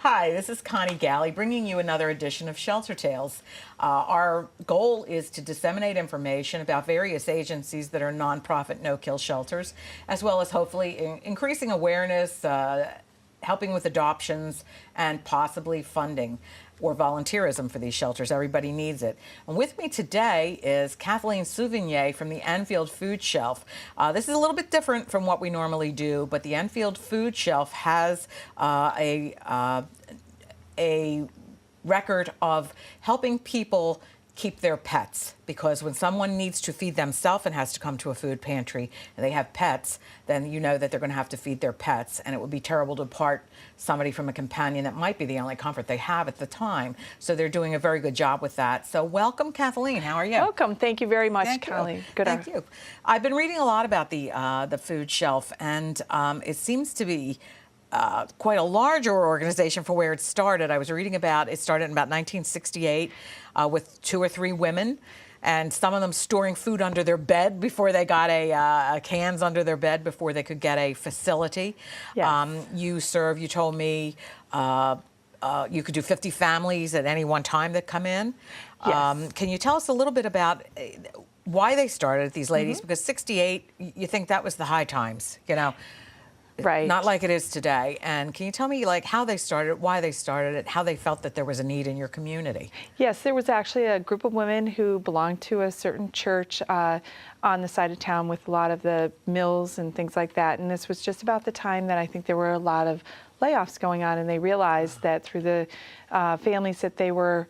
Hi, this is Connie Galley bringing you another edition of Shelter Tales. Our goal is to disseminate information about various agencies that are nonprofit no-kill shelters, as well as hopefully increasing awareness, helping with adoptions, and possibly funding or volunteerism for these shelters. Everybody needs it. And with me today is Kathleen Souvignier from the Enfield Food Shelf. This is a little bit different from what we normally do, but the Enfield Food Shelf has a record of helping people keep their pets, because when someone needs to feed themselves and has to come to a food pantry and they have pets, then you know that they're going to have to feed their pets, and it would be terrible to part somebody from a companion that might be the only comfort they have at the time. So they're doing a very good job with that. So welcome, Kathleen. How are you? Welcome. Thank you very much, Thank Colleen. You. Thank you. I've been reading a lot about the food shelf, and it seems to be quite a larger organization for where it started. I was reading about it started in about 1968 with 2 or 3 women, and some of them storing food under their bed before they got cans under their bed before they could get a facility. Yes. You told me you could do 50 families at any one time that come in. Yes. Can you tell us a little bit about why they started, these ladies? Mm-hmm. Because 68, you think that was the high times, you know? Right. Not like it is today. And can you tell me, like, how they started it, why they started it, how they felt that there was a need in your community? Yes, there was actually a group of women who belonged to a certain church on the side of town with a lot of the mills and things like that. And this was just about the time that I think there were a lot of layoffs going on, and they realized that through the families that they were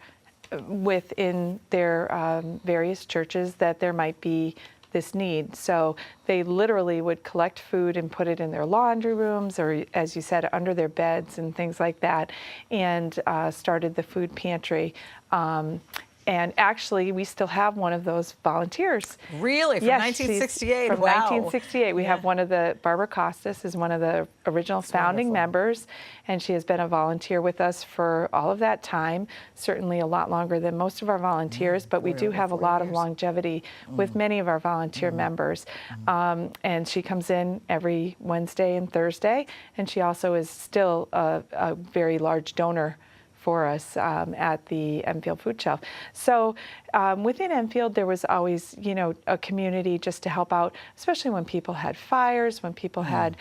with in their various churches that there might be this need. So they literally would collect food and put it in their laundry rooms, or as you said, under their beds and things like that, and started the food pantry. And actually, we still have one of those volunteers. Really? From yes, 1968? From wow. 1968. We have one of Barbara Costas is one of the original founding members, and she has been a volunteer with us for all of that time, certainly a lot longer than most of our volunteers, but we do have a lot of longevity with many of our volunteer members. And she comes in every Wednesday and Thursday, and she also is still a very large donor for us at the Enfield Food Shelf. So within Enfield, there was always, a community just to help out, especially when people had fires, when people had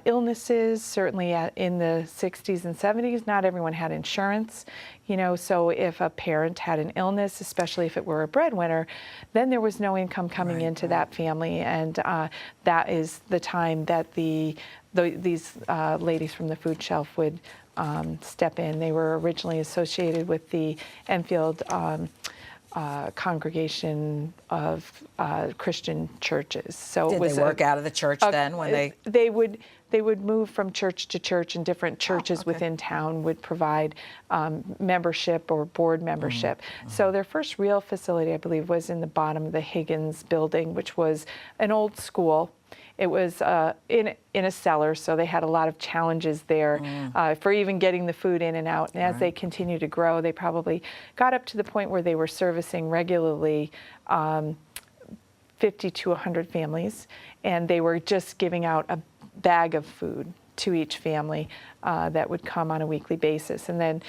illnesses. Certainly in the 60s and 70s, not everyone had insurance. So if a parent had an illness, especially if it were a breadwinner, then there was no income coming into that family, and that is the time that these ladies from the food shelf would step in. They were originally associated with the Enfield congregation of Christian churches. So Did they work out of the church then when they would move from church to church, and different churches within town would provide membership or board membership. So their first real facility, I believe, was in the bottom of the Higgins building, which was an old school. It was in a cellar, so they had a lot of challenges there for even getting the food in and out. And as they continued to grow, they probably got up to the point where they were servicing regularly 50 to 100 families, and they were just giving out a bag of food to each family that would come on a weekly basis. And then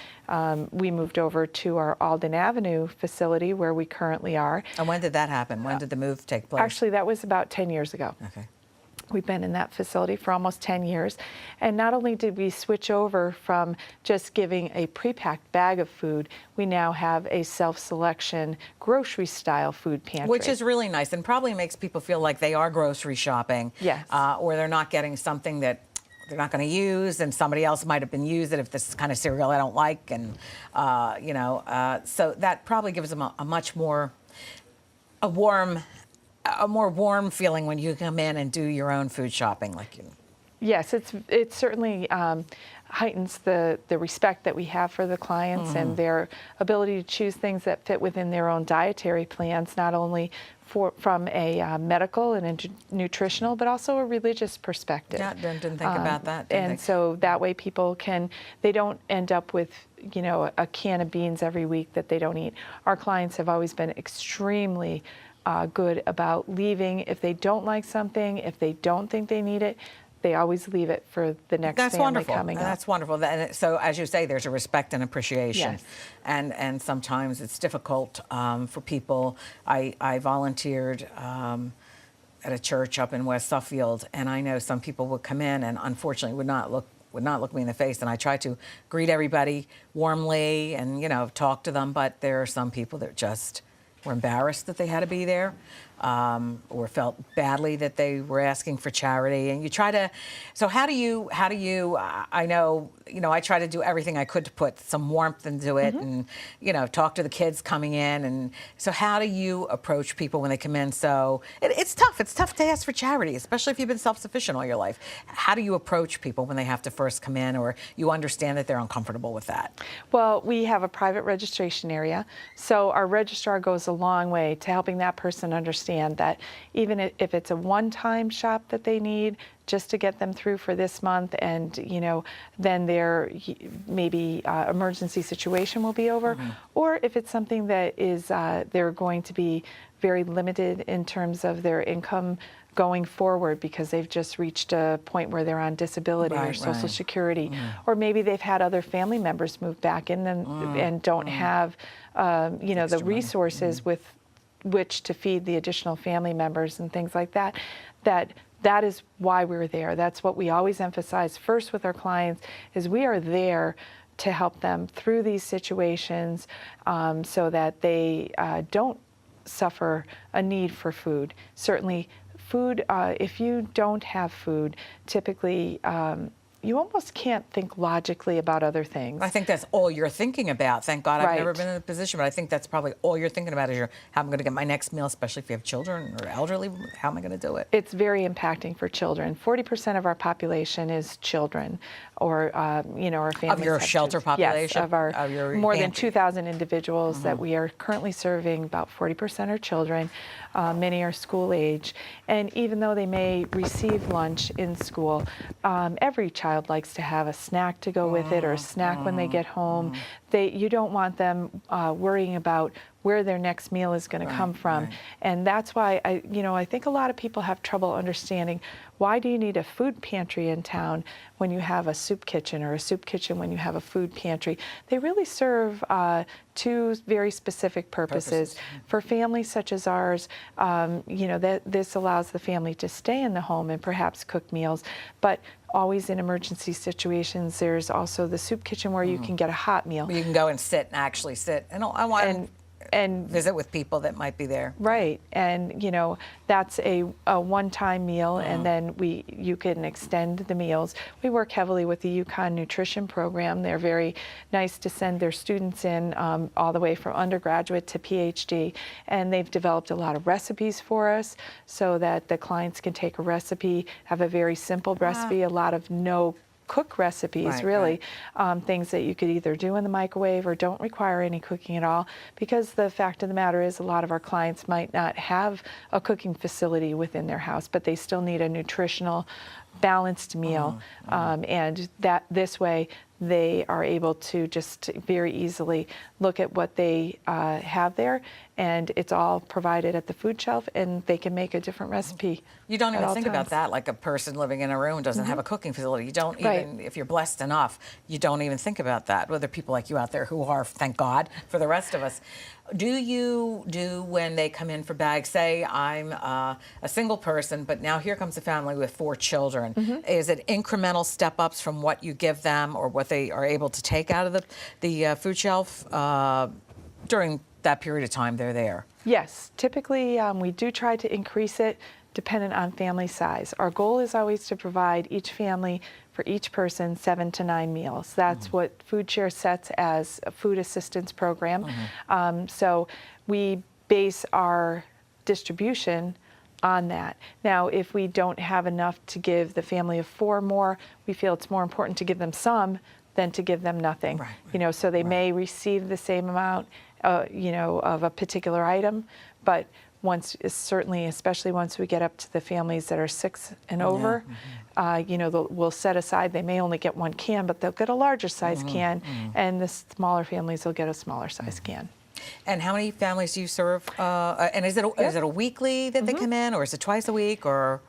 we moved over to our Alden Avenue facility where we currently are. And when did that happen? When did the move take place? Actually, that was about 10 years ago. Okay. We've been in that facility for almost 10 years. And not only did we switch over from just giving a pre-packed bag of food, we now have a self-selection grocery-style food pantry. Which is really nice, and probably makes people feel like they are grocery shopping. Yes. Or they're not getting something that they're not going to use, and somebody else might have been used it if this is kind of cereal I don't like. And, so that probably gives them a much more, a more warm feeling when you come in and do your own food shopping, Yes, it certainly heightens the respect that we have for the clients and their ability to choose things that fit within their own dietary plans, not only from a medical and a nutritional, but also a religious perspective. Yeah, didn't think about that. So that way people they don't end up with, a can of beans every week that they don't eat. Our clients have always been extremely good about leaving if they don't like something, if they don't think they need it. they always leave it for the next That's family wonderful. coming up. That's wonderful. And so, as you say, there's a respect and appreciation. Yes. And sometimes it's difficult for people. I volunteered at a church up in West Suffield, and I know some people would come in and unfortunately would not look me in the face, and I try to greet everybody warmly and, you know, talk to them, but there are some people that just were embarrassed that they had to be there, or felt badly that they were asking for charity. And you try to, so how do you, I know, you know, I try to do everything I could to put some warmth into it, and, you know, talk to the kids coming in. And so how do you approach people when they come in? So it's tough to ask for charity, especially if you've been self-sufficient all your life. How do you approach people when they have to first come in, or you understand that they're uncomfortable with that? Well, we have a private registration area, so our registrar goes a long way to helping that person understand that even if it's a one-time shop that they need just to get them through for this month, and, you know, then their maybe emergency situation will be over, or if it's something that is they're going to be very limited in terms of their income going forward because they've just reached a point where they're on disability or Social Security, or maybe they've had other family members move back in and don't have, you know, the resources with which to feed the additional family members and things like that. That is why we're there. That's what we always emphasize first with our clients, is we are there to help them through these situations, so that they don't suffer a need for food. Certainly food, if you don't have food, typically you almost can't think logically about other things. I think that's all you're thinking about. Thank God I've never been in a position, but I think that's probably all you're thinking about is how I'm going to get my next meal, especially if you have children or elderly. How am I going to do it? It's very impacting for children. 40% of our population is children, or you know, our families. Of your shelter population? Yes, of our more than 2,000 individuals that we are currently serving. About 40% are children. Many are school age, and even though they may receive lunch in school, every child likes to have a snack to go with it, or a snack when they get home. You don't want them worrying about where their next meal is going to come from. And that's why I think a lot of people have trouble understanding, why do you need a food pantry in town when you have a soup kitchen, or a soup kitchen when you have a food pantry? They really serve two very specific purposes. For families such as ours, this allows the family to stay in the home and perhaps cook meals, but always in emergency situations, there's also the soup kitchen where you can get a hot meal. You can go and actually sit. And I want and visit with people that might be there. Right, and you know, that's a one-time meal, and then you can extend the meals. We work heavily with the UConn Nutrition Program. They're very nice to send their students in all the way from undergraduate to PhD, and they've developed a lot of recipes for us so that the clients can take a recipe, have a very simple recipe, a lot of no-cook recipes, things that you could either do in the microwave or don't require any cooking at all, because the fact of the matter is a lot of our clients might not have a cooking facility within their house, but they still need a nutritional, balanced meal, and that this way they are able to just very easily look at what they have there, and it's all provided at the food shelf, and they can make a different recipe. You don't even think about that, like a person living in a room doesn't have a cooking facility. You don't even, if you're blessed enough, you don't even think about that. Well, there are people like you out there who are, thank God, for the rest of us. Do you do, when they come in for bags, say I'm a single person, but now here comes a family with 4 children. Is it incremental step-ups from what you give them or what they are able to take out of the food shelf during that period of time they're there? Yes, typically we do try to increase it dependent on family size. Our goal is always to provide each family, for each person, 7 to 9 meals. That's what Food Share sets as a food assistance program. So we base our distribution on that. Now, if we don't have enough to give the family of 4 more, we feel it's more important to give them some than to give them nothing. You know, so they may receive the same amount, of a particular item, but certainly, especially once we get up to the families that are 6 and over, we'll set aside, they may only get 1 can, but they'll get a larger size can, and the smaller families will get a smaller size can. And how many families do you serve? And is it a weekly that they come in, or is it twice a week, or?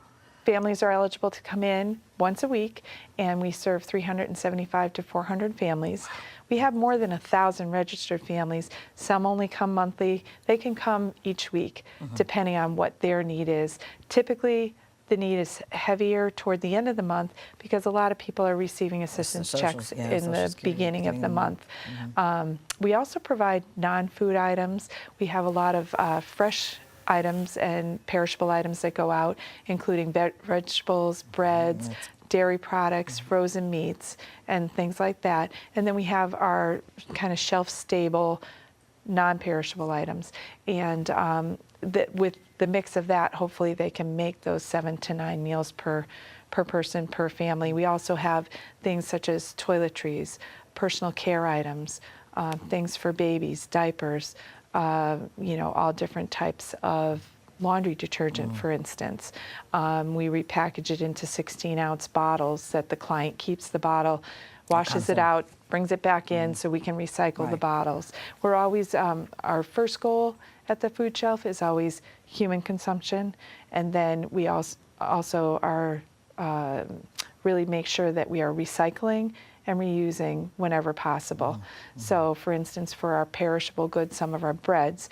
Families are eligible to come in once a week, and we serve 375 to 400 families. We have more than 1,000 registered families. Some only come monthly. They can come each week, depending on what their need is. Typically, the need is heavier toward the end of the month because a lot of people are receiving assistance checks in the beginning of the month. We also provide non-food items. We have a lot of fresh items and perishable items that go out, including vegetables, breads, dairy products, frozen meats, and things like that. And then we have our kind of shelf-stable, non-perishable items. And with the mix of that, hopefully they can make those 7 to 9 meals per person, per family. We also have things such as toiletries, personal care items, things for babies, diapers, all different types of laundry detergent, for instance. We repackage it into 16-ounce bottles that the client keeps the bottle, washes it out, brings it back in so we can recycle the bottles. We're always, our first goal at the food shelf is always human consumption, and then we also are really make sure that we are recycling and reusing whenever possible. So for instance, for our perishable goods, some of our breads,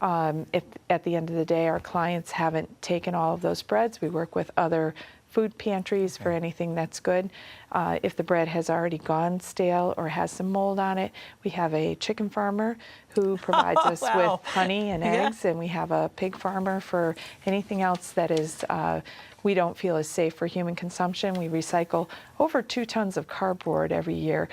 if at the end of the day our clients haven't taken all of those breads, we work with other food pantries for anything that's good. If the bread has already gone stale or has some mold on it, we have a chicken farmer who provides us with honey and eggs, and we have a pig farmer for anything else that is we don't feel is safe for human consumption. We recycle over 2 tons of cardboard every year.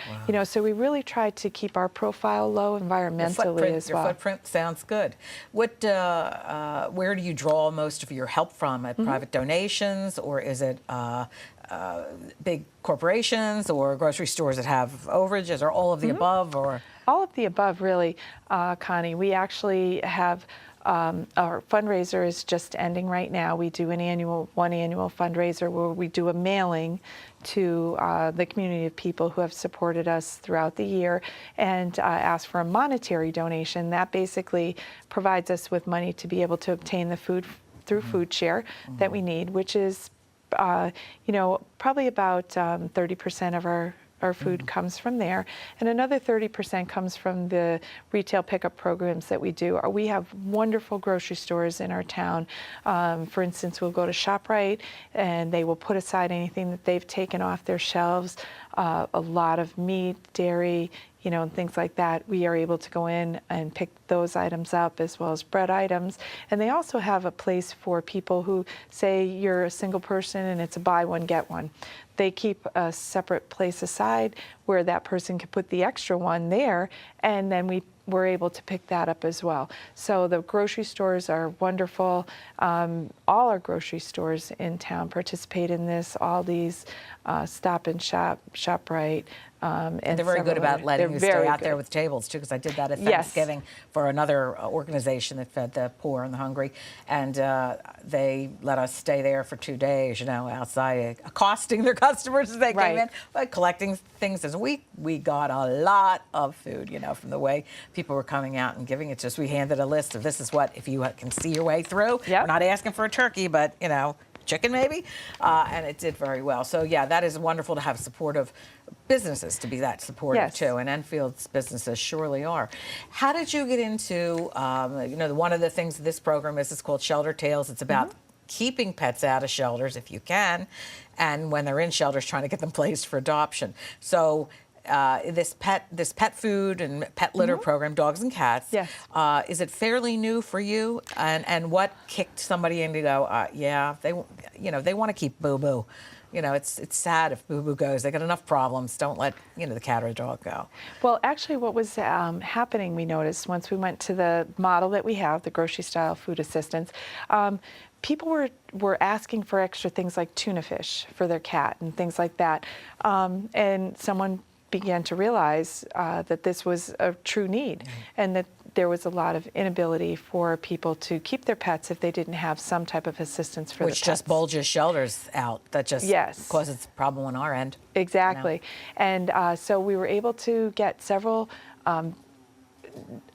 So we really try to keep our profile low environmentally as well. Your footprint sounds good. What, where do you draw most of your help from? At private donations, or is it big corporations or grocery stores that have overages, or all of the above? Or all of the above, really, Connie. We actually have our fundraiser is just ending right now. We do one annual fundraiser where we do a mailing to the community of people who have supported us throughout the year and ask for a monetary donation. That basically provides us with money to be able to obtain the food through food share that we need, which is probably about 30% of our food comes from there, and another 30% comes from the retail pickup programs that we do. We have wonderful grocery stores in our town. For instance, we'll go to ShopRite and they will put aside anything that they've taken off their shelves, a lot of meat, dairy, and things like that. We are able to go in and pick those items up, as well as bread items. And they also have a place for people who say you're a single person and it's a buy one, get one. They keep a separate place aside where that person can put the extra one there, and then we're able to pick that up as well. So the grocery stores are wonderful. All our grocery stores in town participate in this. Aldi's, Stop and Shop, ShopRite, and they're very good about letting you stay out there with tables too, because I did that at Thanksgiving for another organization that fed the poor and the hungry, and they let us stay there for 2 days, outside, accosting their customers as they came in, but collecting things. As we got a lot of food, from the way people were coming out and giving it to us. We handed a list of, this is what, if you can see your way through. We're not asking for a turkey, but chicken maybe, and it did very well. So that is wonderful to have supportive businesses to be that supportive too, and Enfield's businesses surely are. How did you get into, one of the things this program is, it's called ShelterTails. It's about keeping pets out of shelters if you can, and when they're in shelters, trying to get them placed for adoption. So this pet food and pet litter program, dogs and cats, is it fairly new for you? And what kicked somebody in to go, they want to keep Boo Boo. It's sad if Boo Boo goes. They got enough problems. Don't let the cat or the dog go. Well, actually, what was happening, we noticed once we went to the model that we have, the grocery style food assistance. People were asking for extra things like tuna fish for their cat and things like that, and someone began to realize that this was a true need, and that there was a lot of inability for people to keep their pets if they didn't have some type of assistance for the pets. Which just bulges shelters out. That just causes a problem on our end. Exactly. And so we were able to get several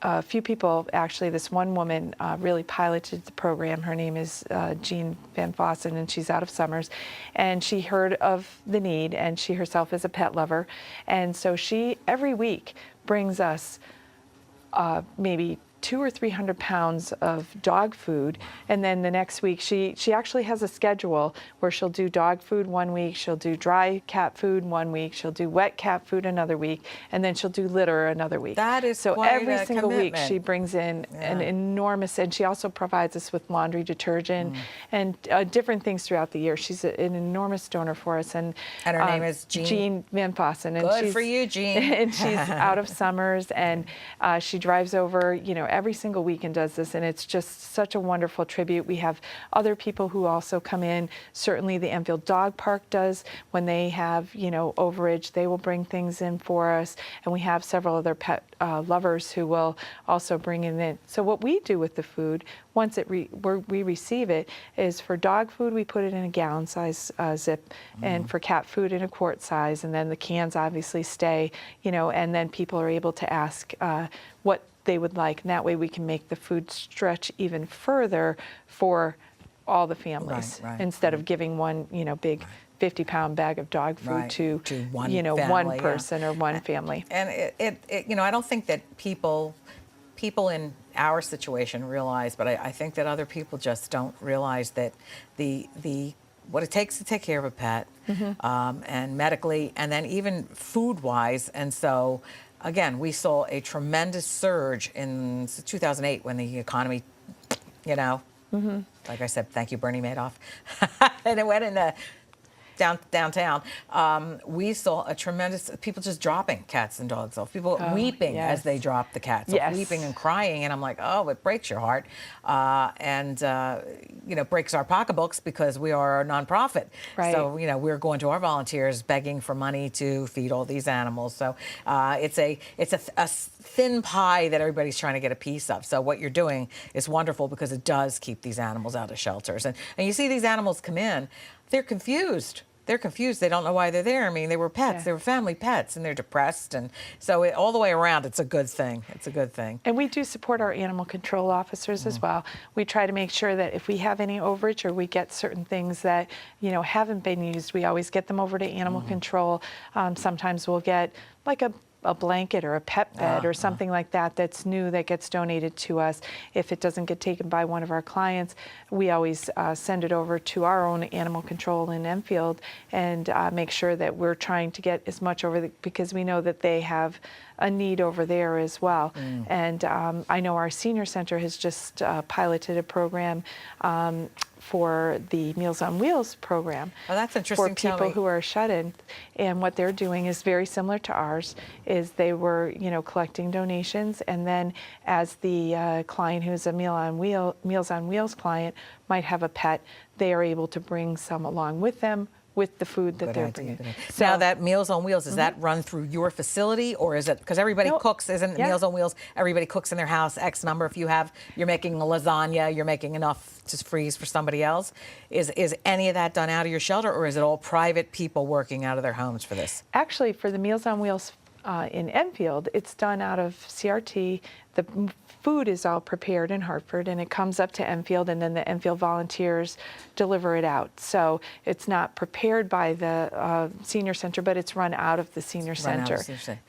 a few people, actually, this one woman really piloted the program. Her name is Jean Van Fossen, and she's out of Summers. And she heard of the need, and she herself is a pet lover. And so she, every week, brings us maybe 200 or 300 pounds of dog food, and then the next week she actually has a schedule where she'll do dog food one week, she'll do dry cat food one week, she'll do wet cat food another week, and then she'll do litter another week. That is so quite every a single week commitment. she brings in an enormous, and she also provides us with laundry detergent and different things throughout the year. She's an enormous donor for us, and her name is Jean Van Fossen. And Good for you, Jean. And she's out of Summers, and she drives over, every single week and does this, and it's just such a wonderful tribute. We have other people who also come in. Certainly the Enfield Dog Park does. When they have, overage, they will bring things in for us, and we have several other pet lovers who will also bring it in. So what we do with the food, once we receive it, is for dog food, we put it in a gallon size zip, and for cat food in a quart size, and then the cans obviously stay, and then people are able to ask what they would like, and that way we can make the food stretch even further for all the families, instead of giving one, big 50-pound bag of dog food to one one family, person or one family. And I don't think that people in our situation realize, but I think that other people just don't realize that the what it takes to take care of a pet, and medically, and then even food-wise. And so, again, we saw a tremendous surge in 2008 when the economy, like I said, thank you, Bernie Madoff, and it went into downtown. We saw a tremendous, people just dropping cats and dogs off, people weeping as they drop the cats off, weeping and crying, and I'm like, oh, it breaks your heart, and breaks our pocketbooks, because we are a nonprofit. So we're going to our volunteers begging for money to feed all these animals. So it's a thin pie that everybody's trying to get a piece of. So what you're doing is wonderful, because it does keep these animals out of shelters. And you see these animals come in, they're confused. They're confused. They don't know why they're there. I mean, they were pets. They were family pets, and they're depressed. And so all the way around, it's a good thing. It's a good thing. And we do support our animal control officers as well. We try to make sure that if we have any overage, or we get certain things that, haven't been used, we always get them over to animal control. Sometimes we'll get like a blanket or a pet bed or something like that that's new, that gets donated to us. If it doesn't get taken by one of our clients, we always send it over to our own animal control in Enfield, and make sure that we're trying to get as much over because we know that they have a need over there as well. And I know our senior center has just piloted a program for the Meals on Wheels program. Oh, that's interesting. For people who are shut in. And what they're doing is very similar to ours, is they were, collecting donations, and then as the client who's a Meals on Wheels client might have a pet, they are able to bring some along with them, with the food that they're bringing. So, now that Meals on Wheels, is that run through your facility, or is it, because everybody cooks, isn't Meals on Wheels, everybody cooks in their house, X number, if you're making a lasagna, you're making enough to freeze for somebody else. Is any of that done out of your shelter, or is it all private people working out of their homes for this? Actually, for the Meals on Wheels in Enfield, it's done out of CRT. The food is all prepared in Hartford, and it comes up to Enfield, and then the Enfield volunteers deliver it out. So it's not prepared by the senior center, but it's run out of the senior center.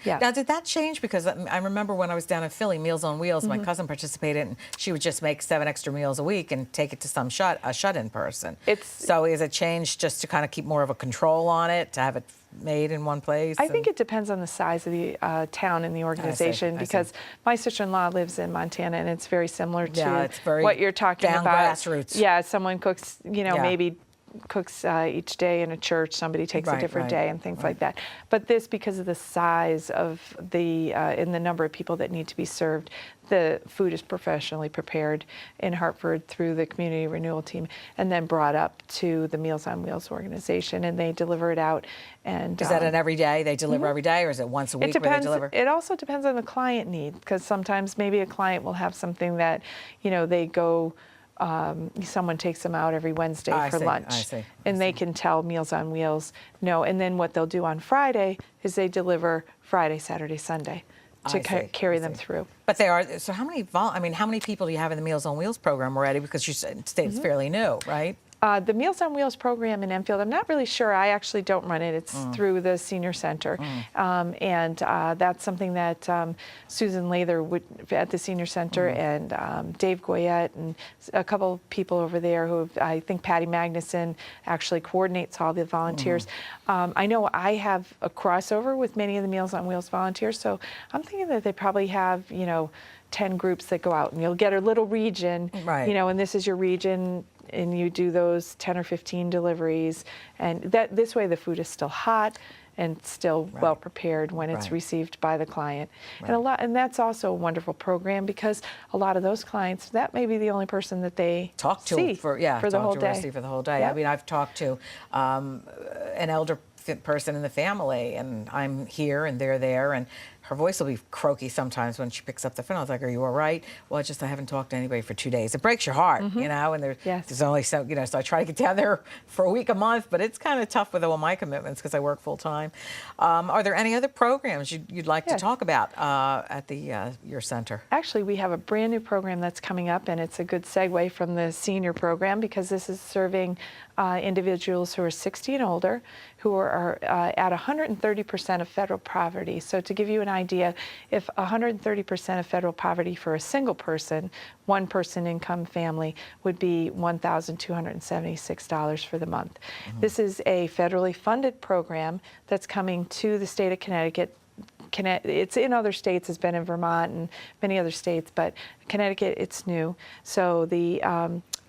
Yeah. Now, did that change? Because I remember when I was down in Philly, Meals on Wheels, my cousin participated, and she would just make 7 extra meals a week and take it to some shut-in person. So is it changed just to kind of keep more of a control on it, to have it made in one place? I think it depends on the size of the town and the organization, because my sister-in-law lives in Montana, and it's very similar to what you're talking about. Grassroots. Yeah, someone cooks, maybe cooks each day in a church, somebody takes a different day and things like that. But this, because of the size of and the number of people that need to be served, the food is professionally prepared in Hartford through the community renewal team, and then brought up to the Meals on Wheels organization, and they deliver it out. And is that an every day? They deliver every day, or is it once a week where they deliver? It also depends on the client need, because sometimes maybe a client will have something that, they go, someone takes them out every Wednesday for lunch, and they can tell Meals on Wheels no. And then what they'll do on Friday is they deliver Friday, Saturday, Sunday. to see, carry I them see. through. But they are, so how many, how many people do you have in the Meals on Wheels program already? Because you said it's fairly new, right? The Meals on Wheels program in Enfield, I'm not really sure. I actually don't run it. It's through the senior center. And that's something that Susan Lather at the senior center and Dave Goyette and a couple people over there who I think Patty Magnuson actually coordinates all the volunteers. I know I have a crossover with many of the Meals on Wheels volunteers, so I'm thinking that they probably have, 10 groups that go out, and you'll get a little region, Right. and this is your region, and you do those 10 or 15 deliveries, and this way the food is still hot and still well prepared when it's received by the client. And that's also a wonderful program, because a lot of those clients, that may be the only person that they Talk to see for the whole day. For the whole day. Yep. I mean, I've talked to an elder person in the family, and I'm here and they're there, and her voice will be croaky sometimes when she picks up the phone. I was like, "Are you all right?" "Well, I haven't talked to anybody for 2 days." It breaks your heart, and there's only so, so I try to get down there for a week, a month, but it's kind of tough with all my commitments because I work full time. Are there any other programs you'd like to talk about at your center? Actually, we have a brand new program that's coming up, and it's a good segue from the senior program, because this is serving individuals who are 60 and older, who are at 130% of federal poverty. So to give you an idea, if 130% of federal poverty for a single person, one person income family, would be $1,276 for the month. This is a federally funded program that's coming to the state of Connecticut. It's in other states, it's been in Vermont and many other states, but Connecticut, it's new. So the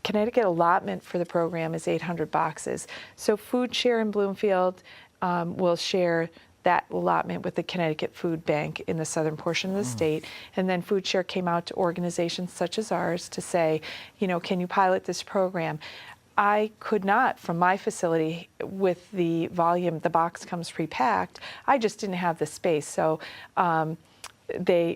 Connecticut allotment for the program is 800 boxes. So Food Share in Bloomfield will share that allotment with the Connecticut Food Bank in the southern portion of the state. And then Food Share came out to organizations such as ours to say, can you pilot this program? I could not, from my facility, with the volume, the box comes pre-packed, I just didn't have the space. So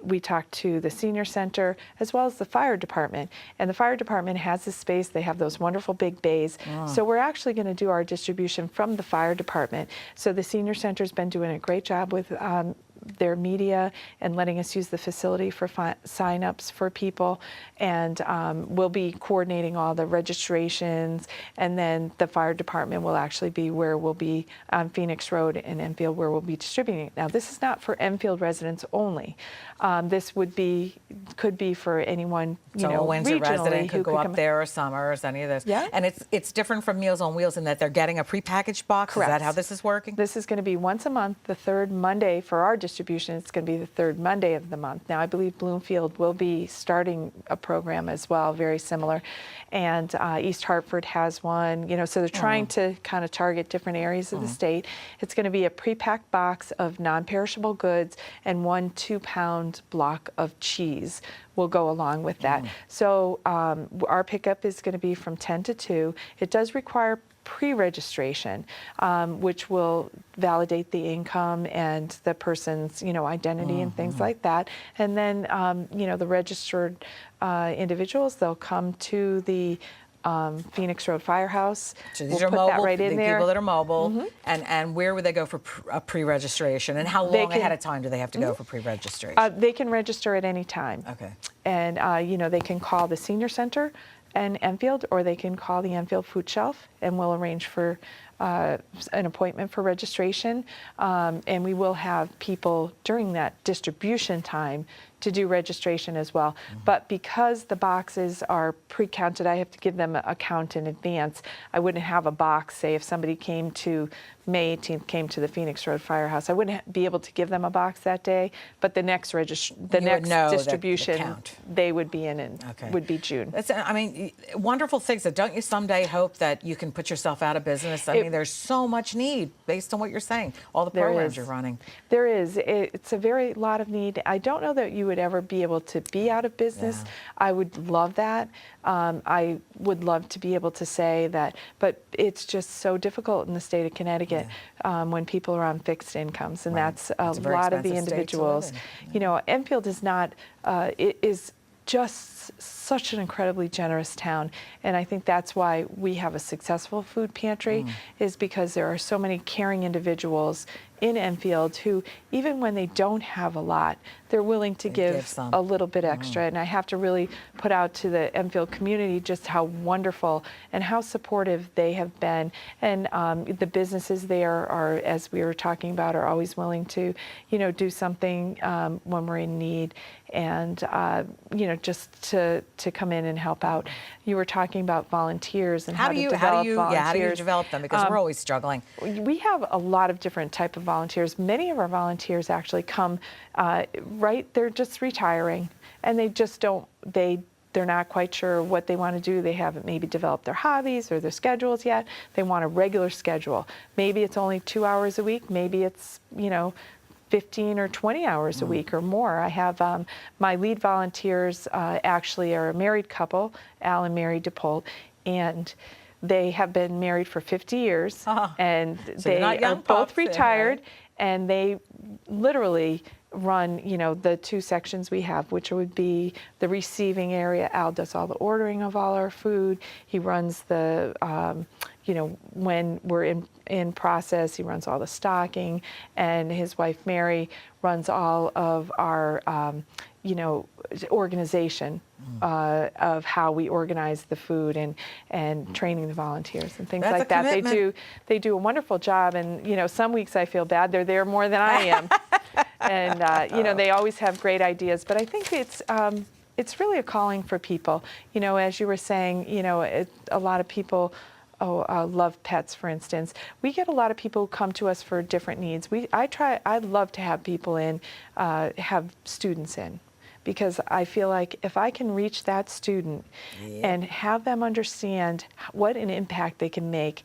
we talked to the senior center as well as the fire department, and the fire department has the space. They have those wonderful big bays. So we're actually going to do our distribution from the fire department. So the senior center's been doing a great job with their media and letting us use the facility for sign-ups for people, and we'll be coordinating all the registrations, and then the fire department will actually be where we'll be on Phoenix Road in Enfield, where we'll be distributing it. Now, this is not for Enfield residents only. This could be for anyone, So a Windsor regionally resident could who go could up come. there, or Summers, any of those. Yeah. And it's different from Meals on Wheels in that they're getting a prepackaged box. Correct. Is that how this is working? This is going to be once a month, the third Monday for our distribution. It's going to be the third Monday of the month. Now, I believe Bloomfield will be starting a program as well, very similar. And East Hartford has one, so they're trying to kind of target different areas of the state. It's going to be a pre-packed box of non-perishable goods, and 1 2-pound block of cheese will go along with that. So our pickup is going to be from 10 to 2. It does require pre-registration, which will validate the income and the person's, identity and things like that. And then, the registered individuals, they'll come to the Phoenix Road Firehouse. So these we'll are put mobile, that right in the there. people that are mobile. And where would they go for a pre-registration? And how long ahead of time do they have to go for pre-registration? They can register at any time. Okay. And, they can call the senior center in Enfield, or they can call the Enfield Food Shelf, and we'll arrange for an appointment for registration. And we will have people during that distribution time to do registration as well. But because the boxes are pre-counted, I have to give them a count in advance. I wouldn't have a box, say if somebody came to May 18th, came to the Phoenix Road Firehouse, I wouldn't be able to give them a box that day, but the next distribution they would be in and would be June. That's, wonderful things. So don't you someday hope that you can put yourself out of business? I mean, there's so much need based on what you're saying, all the programs you're running. There is. It's a very lot of need. I don't know that you would ever be able to be out of business. Yeah. I would love that. I would love to be able to say that, but it's just so difficult in the state of Connecticut when people are on fixed incomes, and that's a lot of the individuals. Enfield is not, it is just such an incredibly generous town, and I think that's why we have a successful food pantry, is because there are so many caring individuals in Enfield who, even when they don't have a lot, they're willing to give some. a little bit extra. And I have to really put out to the Enfield community just how wonderful and how supportive they have been. And the businesses there are, as we were talking about, are always willing to, do something when we're in need, and just to come in and help out. You were talking about volunteers and how to develop volunteers. How do you develop them? Because we're always struggling. We have a lot of different type of volunteers. Many of our volunteers actually come they're just retiring, and they just they're not quite sure what they want to do. They haven't maybe developed their hobbies or their schedules yet. They want a regular schedule. Maybe it's only 2 hours a week. Maybe it's 15 or 20 hours a week or more. I have my lead volunteers actually are a married couple, Al and Mary DePolt, and they have been married for 50 years, and so they are both retired, and they literally run, the two sections we have, which would be the receiving area. Al does all the ordering of all our food. He runs the, when we're in process, he runs all the stocking, and his wife Mary runs all of our, organization of how we organize the food and training the volunteers and things like that. They do a wonderful job, and some weeks I feel bad. They're there more than I am. And they always have great ideas, but I think it's really a calling for people. As you were saying, a lot of people love pets, for instance. We get a lot of people who come to us for different needs. I'd love to have people have students in, because I feel like if I can reach that student and have them understand what an impact they can make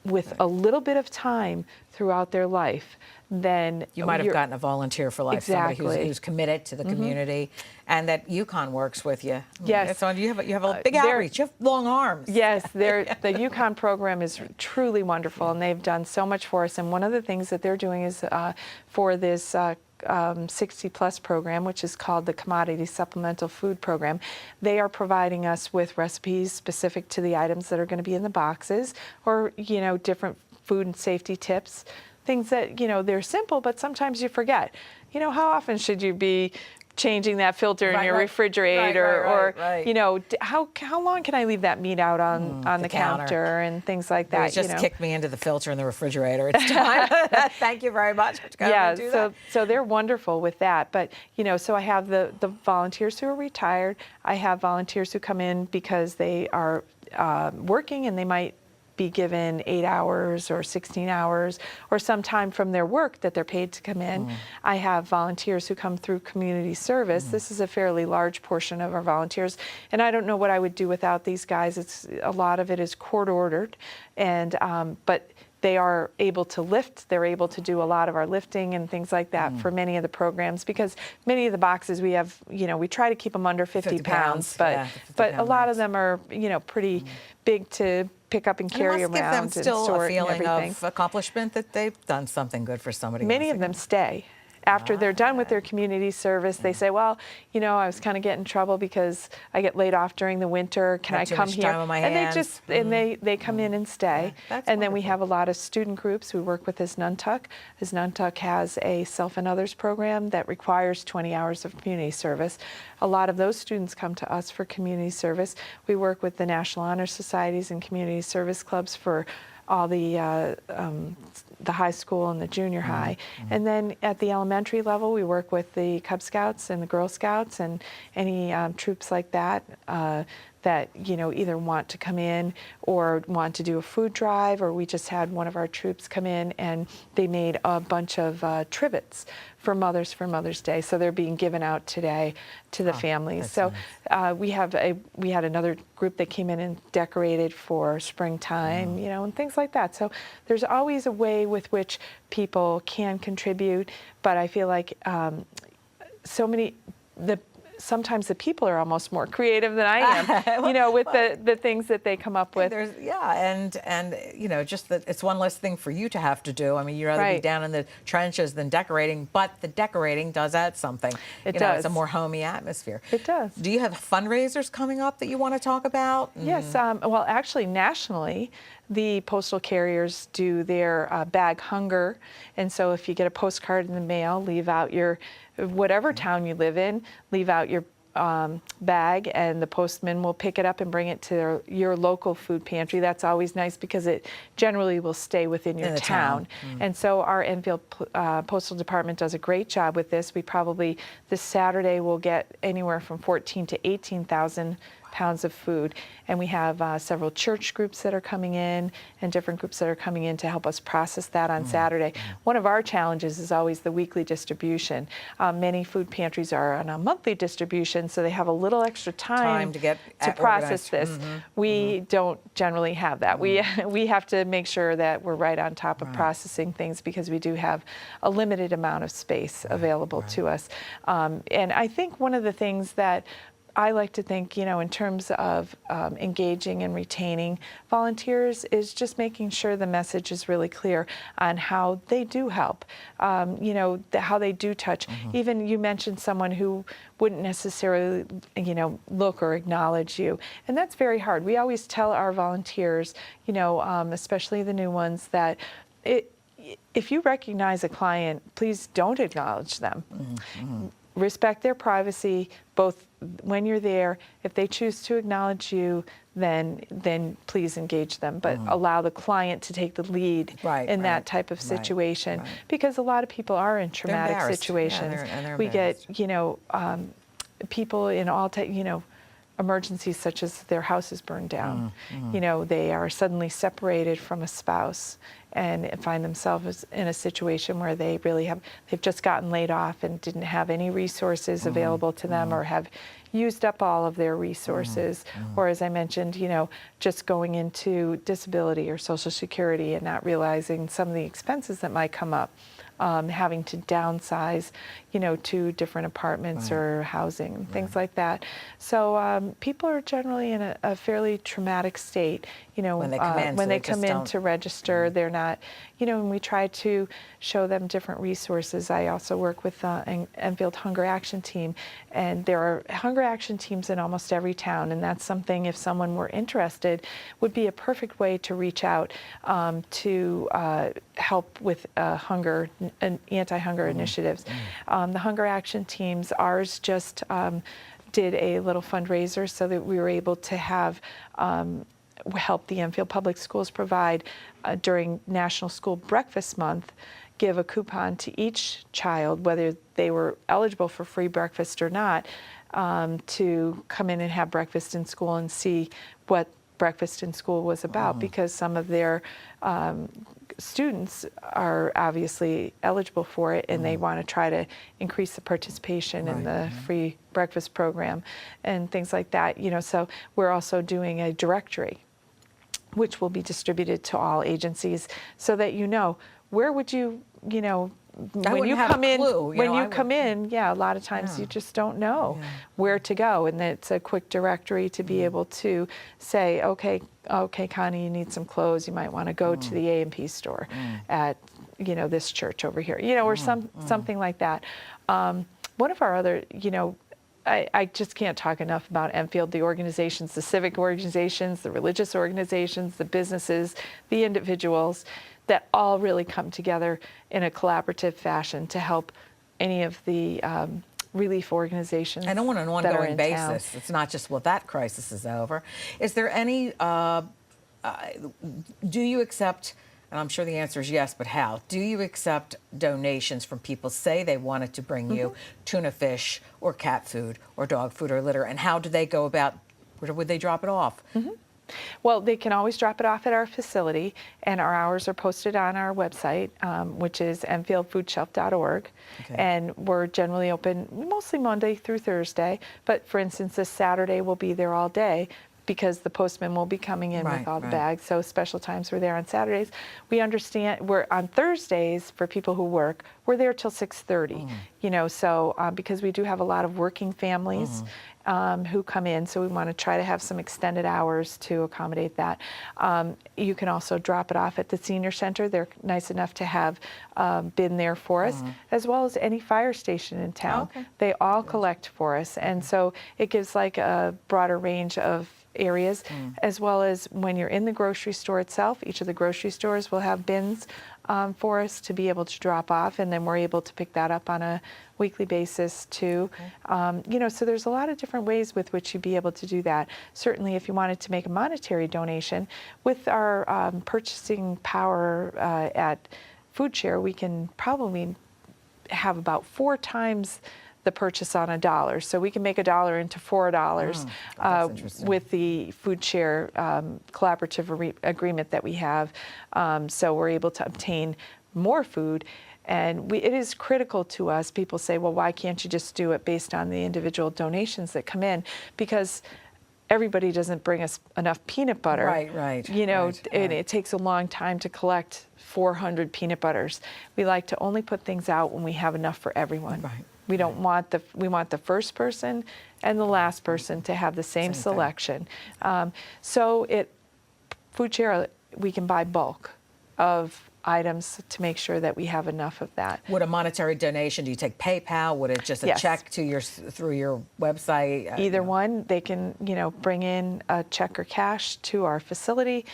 with a little bit of time throughout their life, then you might have gotten a volunteer for life, exactly. somebody who's committed to the community, and that UConn works with you. Yes. So you have a big outreach. You have long arms. Yes, the UConn program is truly wonderful, and they've done so much for us. And one of the things that they're doing is for this 60-plus program, which is called the Commodity Supplemental Food Program. They are providing us with recipes specific to the items that are going to be in the boxes, or different food and safety tips, things that they're simple, but sometimes you forget. How often should you be changing that filter in your refrigerator, or how long can I leave that meat out on the counter and things like that. Just kicked me into the filter in the refrigerator. It's time. Thank you very much. So they're wonderful with that. But so I have the volunteers who are retired. I have volunteers who come in because they are working, and they might be given 8 hours or 16 hours or some time from their work that they're paid to come in. I have volunteers who come through community service. This is a fairly large portion of our volunteers, and I don't know what I would do without these guys. A lot of it is court ordered, and but they are able to lift. They're able to do a lot of our lifting and things like that for many of the programs, because many of the boxes we have, we try to keep them under 50 pounds, but a lot of them are, pretty big to pick up and carry around and store and everything. It must give them still a feeling of accomplishment that they've done something good for somebody. Many of them stay. After they're done with their community service, they say, well, I was kind of getting in trouble because I get laid off during the winter. Can I come here? And they just they come in and stay. And then we have a lot of student groups. We work with His Nuntuck. His Nuntuck has a Self and Others program that requires 20 hours of community service. A lot of those students come to us for community service. We work with the National Honor Societies and community service clubs for all the high school and the junior high. And then at the elementary level, we work with the Cub Scouts and the Girl Scouts and any troops like that that either want to come in or want to do a food drive. Or we just had one of our troops come in and they made a bunch of trivets for Mother's Day. So they're being given out today to the families. So nice. we had another group that came in and decorated for springtime, and things like that. So there's always a way with which people can contribute, but I feel like sometimes the people are almost more creative than I am, you know, with the things that they come up with. And you know, just that it's one less thing for you to have to do. I mean, you'd rather be down in the trenches than decorating, but the decorating does add something. It does. It's a more homey atmosphere. It does. Do you have fundraisers coming up that you want to talk about? Yes. Well, actually, nationally, the postal carriers do their bag hunger, and so if you get a postcard in the mail, leave out your whatever town you live in, leave out your bag, and the postman will pick it up and bring it to your local food pantry. That's always nice because it generally will stay within your town. And so our Enfield Postal Department does a great job with this. We probably this Saturday will get anywhere from 14 to 18,000 pounds of food, and we have several church groups that are coming in and different groups that are coming in to help us process that on Saturday. One of our challenges is always the weekly distribution. Many food pantries are on a monthly distribution, so they have a little extra time to process this. We don't generally have that. We have to make sure that we're right on top of processing things because we do have a limited amount of space available to us. And I think one of the things that I like to think, you know, in terms of engaging and retaining volunteers is just making sure the message is really clear on how they do help, you know, how they do touch. Even you mentioned someone who wouldn't necessarily, you know, look or acknowledge you. And that's very hard. We always tell our volunteers, you know, especially the new ones, that if you recognize a client, please don't acknowledge them. Respect their privacy, both when you're there. If they choose to acknowledge you, then please engage them. But allow the client to take the lead in that type of situation, because a lot of people are in traumatic situations. They're we get, you know, people in all you know, emergencies such as their house is burned down. You know, they are suddenly separated from a spouse and find themselves in a situation where they really they've just gotten laid off and didn't have any resources available to them, or have used up all of their resources, or as I mentioned, you know, just going into disability or Social Security and not realizing some of the expenses that might come up. Having to downsize, you know, to different apartments or housing, things like that. So people are generally in a fairly traumatic state, you know, when they come in to register. They're not, you know, and we try to show them different resources. I also work with an Enfield Hunger Action Team, and there are hunger action teams in almost every town, and that's something, if someone were interested, would be a perfect way to reach out to help with hunger and anti-hunger initiatives. The Hunger Action Teams, ours just did a little fundraiser so that we were able to have help the Enfield Public Schools provide during National School Breakfast Month, give a coupon to each child, whether they were eligible for free breakfast or not, to come in and have breakfast in school and see what breakfast in school was about, because some of their students are obviously eligible for it, and they want to try to increase the participation in the free breakfast program and things like that. You know, so we're also doing a directory which will be distributed to all agencies, so that you know, where would you, you know, when you come in, a lot of times you just don't know where to go, and it's a quick directory to be able to say, okay, Connie, you need some clothes. You might want to go to the A&P store at, you know, this church over here, you know, or something like that. One of our other, you know, I just can't talk enough about Enfield, the organizations, the civic organizations, the religious organizations, the businesses, the individuals that all really come together in a collaborative fashion to help any of the relief organizations. And on an ongoing basis. It's not just, well, that crisis is over. Is there any, do you accept, and I'm sure the answer is yes, but how? Do you accept donations from people, say they wanted to bring you tuna fish or cat food or dog food or litter, and how do they go about, where would they drop it off? Well, they can always drop it off at our facility, and our hours are posted on our website, which is enfieldfoodshelf.org. And we're generally open mostly Monday through Thursday, but for instance, this Saturday we'll be there all day because the postman will be coming in with all the bags. So special times we're there on Saturdays. We understand we're on Thursdays, for people who work, we're there till 6:30. You know, so because we do have a lot of working families who come in, so we want to try to have some extended hours to accommodate that. You can also drop it off at the senior center. They're nice enough to have been there for us, as well as any fire station in town. Okay. They all collect for us, and so it gives like a broader range of areas, as well as when you're in the grocery store itself. Each of the grocery stores will have bins for us to be able to drop off, and then we're able to pick that up on a weekly basis too. You know, so there's a lot of different ways with which you'd be able to do that. Certainly, if you wanted to make a monetary donation, with our purchasing power at Food Share, we can probably have about 4 times the purchase on $1. So we can make $1 into $4 with the Food Share collaborative agreement that we have. So we're able to obtain more food. And it is critical to us. People say, well, why can't you just do it based on the individual donations that come in? Because everybody doesn't bring us enough peanut butter. Right. You know, and it takes a long time to collect 400 peanut butters. We like to only put things out when we have enough for everyone. Right. We don't want we want the first person and the last person to have the same selection. So Food Share, we can buy bulk of items to make sure that we have enough of that. Would a monetary donation, do you take PayPal? Would it just a check to through your website? Either one. They can, you know, bring in a check or cash to our facility.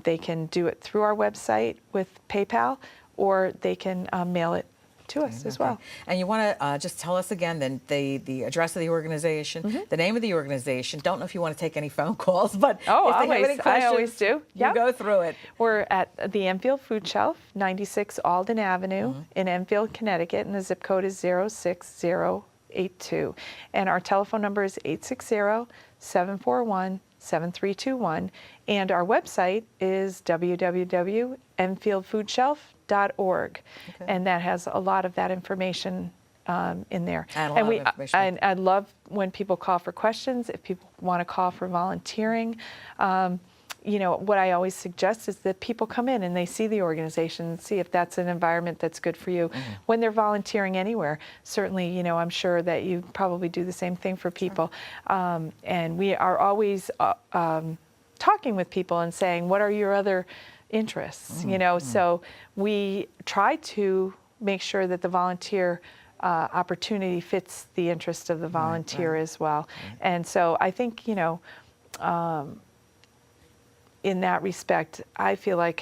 They can do it through our website with PayPal, or they can mail it to us as well. And you want to just tell us again then the address of the organization, the name of the organization. Don't know if you want to take any phone calls, but if they have any questions, I always do. You go through it. We're at the Enfield Food Shelf, 96 Alden Avenue in Enfield, Connecticut, and the zip code is 06082. And our telephone number is 860-741-7321. And our website is www.enfieldfoodshelf.org. And that has a lot of that information in there. And I love when people call for questions, if people want to call for volunteering. You know, what I always suggest is that people come in and they see the organization and see if that's an environment that's good for you when they're volunteering anywhere. Certainly, you know, I'm sure that you probably do the same thing for people. And we are always talking with people and saying, what are your other interests? You know, so we try to make sure that the volunteer opportunity fits the interest of the volunteer as well. And so I think, you know, in that respect, I feel like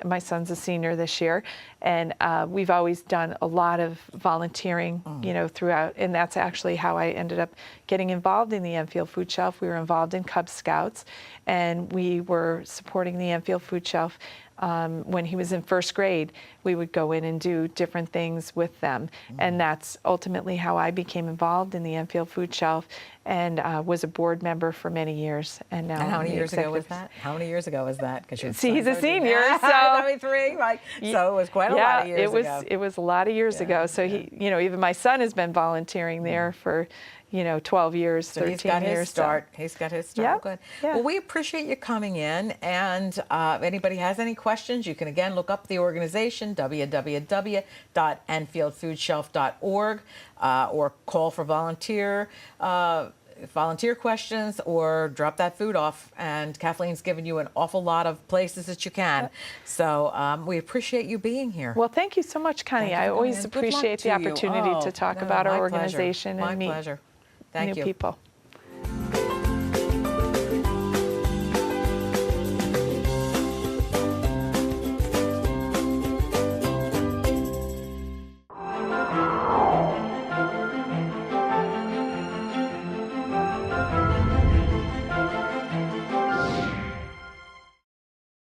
my son's a senior this year, and we've always done a lot of volunteering, you know, throughout, and that's actually how I ended up getting involved in the Enfield Food Shelf. We were involved in Cub Scouts, and we were supporting the Enfield Food Shelf. When he was in first grade, we would go in and do different things with them. And that's ultimately how I became involved in the Enfield Food Shelf, and was a board member for many years. And now, how many years ago was that? How many years ago was that? See, he's a senior, so 23, right? So it was quite a lot of years ago. It was a lot of years ago. So he, you know, even my son has been volunteering there for, you know, 12 years, so 13 he's got years. His start. He's got his start. Yep. Good. Yeah. Well, we appreciate you coming in. And if anybody has any questions, you can again look up the organization, www.enfieldfoodshelf.org, or call for volunteer questions, or drop that food off. And Kathleen's given you an awful lot of places that you can. So we appreciate you being here. Well, thank you so much, Connie. I always appreciate the opportunity to talk about our organization and meet new people. Thank you. people.